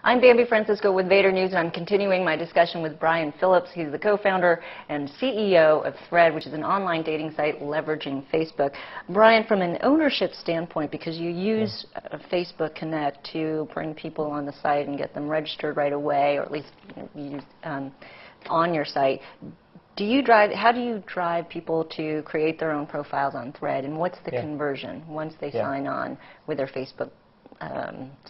I'm Bambi Francisco with Vader News, and I'm continuing my discussion with Brian Phillips. He's the co-founder and CEO of Thread, which is an online dating site leveraging Facebook. Brian, from an ownership standpoint, because you use Facebook Connect to bring people on the site and get them registered right away, or at least use on your site, how do you drive people to create their own profiles on Thread, and what's the conversion once they sign on with their Facebook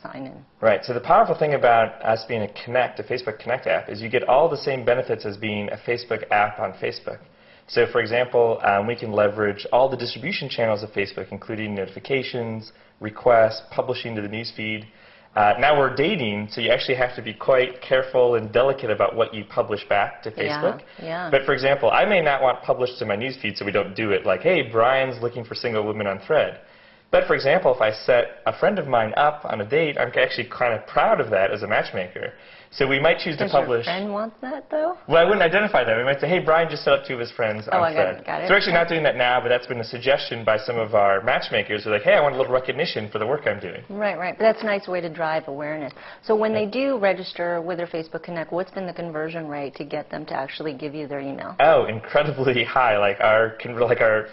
sign-in? Right. So the powerful thing about us being a Facebook Connect app is you get all the same benefits as being a Facebook app on Facebook. So for example, we can leverage all the distribution channels of Facebook, including notifications, requests, publishing to the newsfeed. Now we're dating, so you actually have to be quite careful and delicate about what you publish back to Facebook. But for example, I may not want published to my newsfeed, so we don't do it like, hey, Brian's looking for single women on Thread. But for example, if I set a friend of mine up on a date, I'm actually kind of proud of that as a matchmaker. So we might choose to publish. Does your friend want that, though? Well, I wouldn't identify that. We might say, hey, Brian just set up 2 of his friends on Thread. Got it. So we're actually not doing that now, but that's been a suggestion by some of our matchmakers. They're like, hey, I want a little recognition for the work I'm doing. Right. But that's a nice way to drive awareness. So when they do register with their Facebook Connect, what's been the conversion rate to get them to actually give you their email? Oh, incredibly high.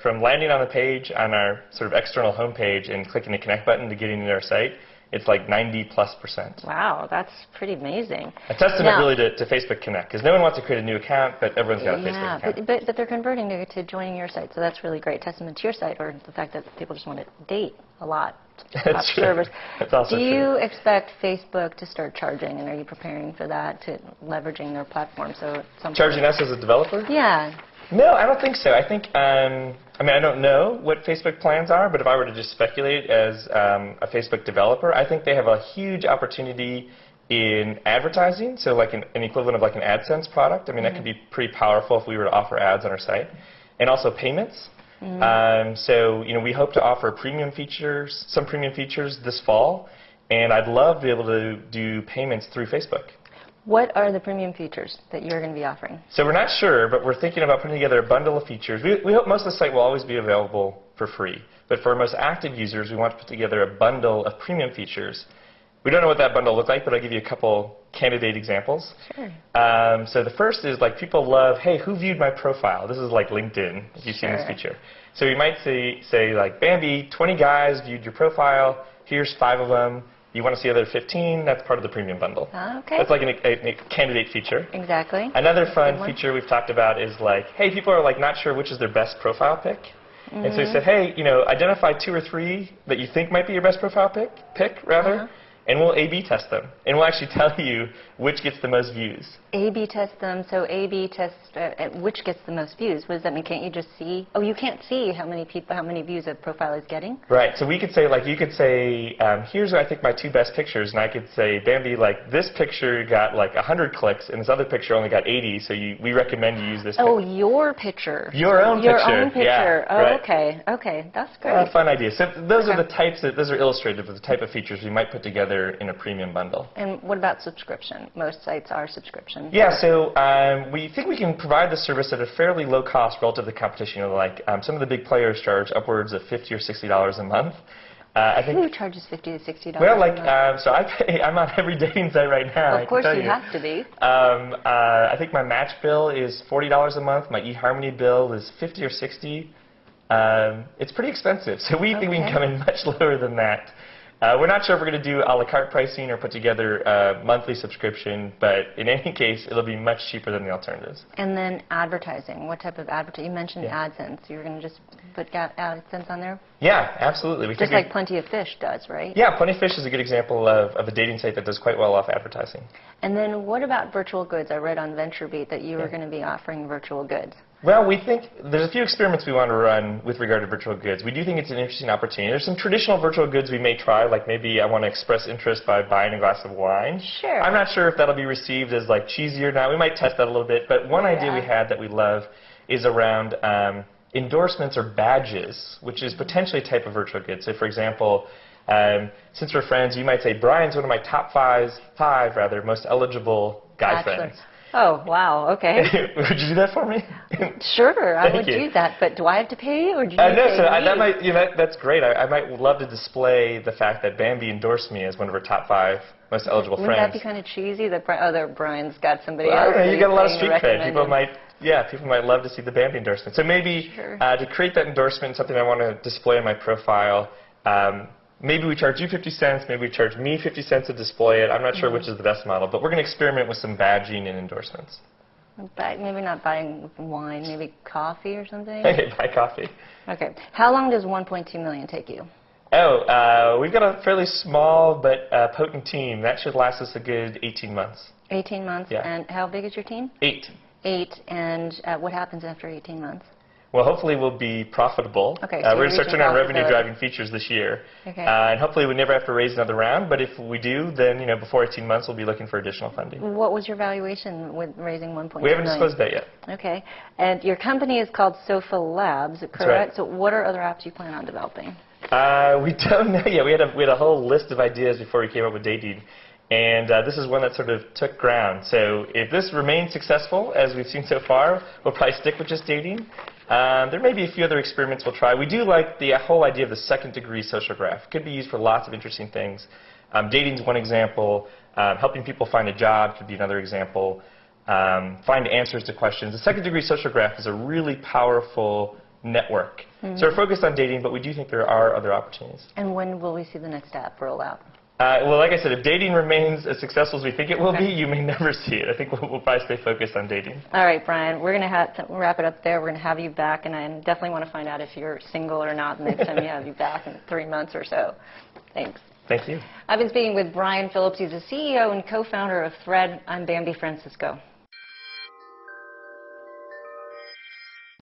From landing on the page on our sort of external homepage and clicking the Connect button to getting to our site, it's like 90+%. Wow, that's pretty amazing. A testament really to Facebook Connect, because no one wants to create a new account, but everyone's got a Facebook account. But they're converting to joining your site, so that's really great. Testament to your site, or the fact that people just want to date a lot. That's true. Servers. That's also Do you expect Facebook to start charging, and are you preparing for that, to leveraging their platform? So charging us as a developer? Yeah. No, I don't think so. I think, I don't know what Facebook plans are, but if I were to just speculate as a Facebook developer, I think they have a huge opportunity in advertising, so like an equivalent of like an AdSense product. I mean, that could be pretty powerful if we were to offer ads on our site. And also payments. So, we hope to offer some premium features this fall, and I'd love to be able to do payments through Facebook. What are the premium features that you're going to be offering? So we're not sure, but we're thinking about putting together a bundle of features. We hope most of the site will always be available for free. But for our most active users, we want to put together a bundle of premium features. We don't know what that bundle will look like, but I'll give you a couple candidate examples. Sure. So the first is like people love, hey, who viewed my profile? This is like LinkedIn, if you've seen this feature. So you might say like, Bambi, 20 guys viewed your profile. Here's 5 of them. You want to see the other 15, that's part of the premium bundle. Okay. That's like a candidate feature. Exactly. Another fun feature we've talked about is like, hey, people are like not sure which is their best profile pic. And so we said, hey, identify 2 or 3 that you think might be your best profile pic rather, and we'll A/B test them. And we'll actually tell you which gets the most views. A/B test them, so A/B test which gets the most views. What does that mean? Can't you just see? Oh, you can't see how many views a profile is getting? Right. So we could say, like, you could say, here's what I think my 2 best pictures, and I could say, Bambi, like, this picture got like 100 clicks, and this other picture only got 80, so we recommend you use this picture. Oh, your picture. Your own picture. Your own picture. Yeah, oh, right. Okay, that's great. Fun idea. So those are the types those are illustrative of the type of features we might put together in a premium bundle. And what about subscription? Most sites are subscription. Yeah, so we think we can provide the service at a fairly low cost relative to the competition. Like some of the big players charge upwards of $50 or $60 a month. I think who charges $50 to $60? Well, like so I'm on every dating site right now. Well, of course you have to be. I think my Match bill is $40 a month. My eHarmony bill is $50 or $60. It's pretty expensive, so we think we can come in much lower than that. We're not sure if we're going to do a la carte pricing or put together a monthly subscription, but in any case, it'll be much cheaper than the alternatives. And then advertising. What type of advertising? You mentioned AdSense. You're going to just put AdSense on there? Yeah, absolutely. Just like Plenty of Fish does, right? Yeah, Plenty of Fish is a good example of a dating site that does quite well off advertising. And then what about virtual goods? I read on VentureBeat that you were going to be offering virtual goods. Well, we think there's a few experiments we want to run with regard to virtual goods. We do think it's an interesting opportunity. There's some traditional virtual goods we may try, like maybe I want to express interest by buying a glass of wine. Sure. I'm not sure if that'll be received as like cheesy or not. We might test that a little bit. But one idea we had that we love is around endorsements or badges, which is potentially a type of virtual good. So, for example, since we're friends, you might say, Brian's one of my top five most eligible guy friends. Oh, wow, okay. Would you do that for me? Sure, I would Thank you. do that, but do I have to pay you, or do you No, pay so me? that might, that's great. I might love to display the fact that Bambi endorsed me as one of her top 5 most eligible Wouldn't friends. that be kind of cheesy that other Brian's got somebody Well, I else? don't know, that you got a lot of he's paying street to cred. recommend him? People might love to see the Bambi endorsement. So maybe Sure. to create that endorsement, something I want to display in my profile, maybe we charge you 50 cents, maybe we charge me 50 cents to display it. I'm not sure which is the best model, but we're going to experiment with some badging and endorsements. Maybe not buying wine, maybe coffee or something? Hey, buy coffee. Okay. How long does 1.2 million take you? We've got a fairly small but potent team. That should last us a good 18 months. 18 months? Yeah. And how big is your team? 8. 8. And what happens after 18 months? Well, hopefully we'll be profitable. Okay, so we're going to start turning on profitability. revenue-driving features this year. Okay. And hopefully we never have to raise another round, but if we do, then before 18 months we'll be looking for additional funding. What was your valuation with raising 1.2 We haven't million? disclosed that yet. Okay. And your company is called Sofa Labs, correct? right. So what are other apps you plan on developing? We don't know yet. We had a whole list of ideas before we came up with dating. And this is one that sort of took ground. So if this remains successful, as we've seen so far, we'll probably stick with just dating. There may be a few other experiments we'll try. We do like the whole idea of the second-degree social graph. It could be used for lots of interesting things. Dating is one example. Helping people find a job could be another example. Find answers to questions. The second-degree social graph is a really powerful network. So we're focused on dating, but we do think there are other opportunities. And when will we see the next app roll out? Well, like I said, if dating remains as successful as we think it will be, you may never see it. I think we'll probably stay focused on dating. All right, Brian, we're going to wrap it up there. We're going to have you back, and I definitely want to find out if you're single or not the next time you have you back in 3 months or so. Thanks. Thank you. I've been speaking with Brian Phillips. He's the CEO and co-founder of Thread. I'm Bambi Francisco.